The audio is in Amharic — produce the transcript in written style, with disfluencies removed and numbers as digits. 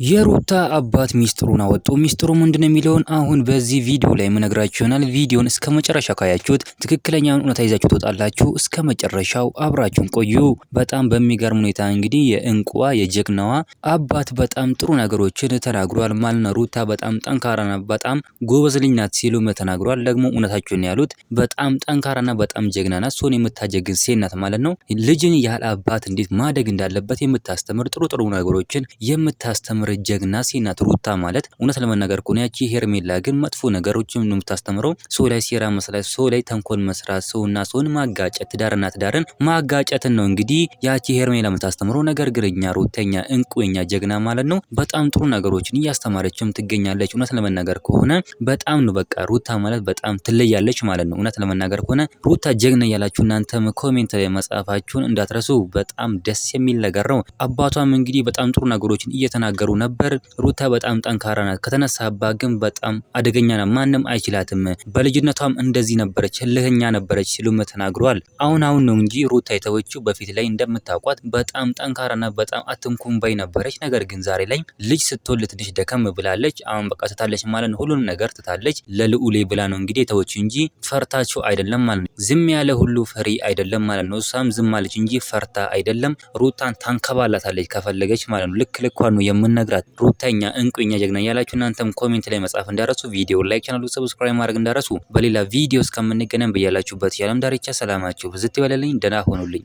የሩታ አባት ሚስጥሩን አወጡ። ሚስጥሩ ምንድነው የሚለውን አሁን በዚህ ቪዲዮ ላይ የምነግራችሁ ይሆናል። ቪዲዮን እስከ መጨረሻ ካያችሁት ትክክለኛውን እውነታ ይዛችሁ ትወጣላችሁ። እስከ መጨረሻው አብራችሁን ቆዩ። በጣም በሚገርም ሁኔታ እንግዲህ የእንቁዋ የጀግናዋ አባት በጣም ጥሩ ነገሮችን ተናግሯል ማለት ነው። ሩታ በጣም ጠንካራና በጣም ጎበዝ ልጅ ናት ሲሉም ተናግሯል። ደግሞ እውነታቸውን ያሉት በጣም ጠንካራና በጣም ጀግና ናት። እሱን የምታጀግን ሴት ናት ማለት ነው። ልጅን ያህል አባት እንዴት ማደግ እንዳለበት የምታስተምር ጥሩ ነገሮችን የምታስተምር ጀግና ሴት ናት ሩታ ማለት። እውነት ለመናገር ከሆነ ያቺ ሄርሜላ ግን መጥፎ ነገሮችን ነው የምታስተምረው። ሰው ላይ ሴራ መስራት፣ ሰው ላይ ተንኮል መስራት፣ ሰውና ሰውን ማጋጨት፣ ትዳርና ትዳርን ማጋጨትን ነው እንግዲህ ያቺ ሄርሜላ የምታስተምረው። ነገር ግን እኛ ሩተኛ እንቁኛ ጀግና ማለት ነው በጣም ጥሩ ነገሮችን እያስተማረችም ትገኛለች። እውነት ለመናገር ከሆነ በጣም ነው በቃ ሩታ ማለት በጣም ትለያለች ማለት ነው። እውነት ለመናገር ከሆነ ሩታ ጀግና ያላችሁ እናንተም ኮሜንት ላይ መጻፋችሁን እንዳትረሱ። በጣም ደስ የሚል ነገር ነው። አባቷም እንግዲህ በጣም ጥሩ ነገሮችን እየተናገሩ ነበር። ሩታ በጣም ጠንካራ ናት። ከተነሳባት ግን በጣም አደገኛ ናት። ማንም አይችላትም። በልጅነቷም እንደዚህ ነበረች፣ እልህኛ ነበረች ሲሉም ተናግሯል። አሁን ነው እንጂ ሩታ የተወችው በፊት ላይ እንደምታውቋት በጣም ጠንካራና በጣም አትንኩም ባይ ነበረች። ነገር ግን ዛሬ ላይ ልጅ ስትወልድ ትንሽ ደከም ብላለች። አሁን በቃ ትታለች ማለት ነው። ሁሉንም ነገር ትታለች። ለልዑሌ ብላ ነው እንግዲህ የተወችው እንጂ ፈርታቸው አይደለም ማለት ነው። ዝም ያለ ሁሉ ፈሪ አይደለም ማለት ነው። እሷም ዝም አለች እንጂ ፈርታ አይደለም። ሩታን ታንከባላታለች ከፈለገች ማለት ነው። ልክ ልኳን ነው የምንነግራት። ሩታኛ እንቁኛ ጀግና ያላችሁ እናንተም ኮሜንት ላይ መጻፍ እንዳረሱ፣ ቪዲዮ ላይክ፣ ቻናሉ ሰብስክራይብ ማድረግ እንዳረሱ። በሌላ ቪዲዮ እስከምንገናኝ በያላችሁበት የዓለም ዳርቻ ሰላማችሁ ብዝት ይበልልኝ። ደህና ሆኑልኝ።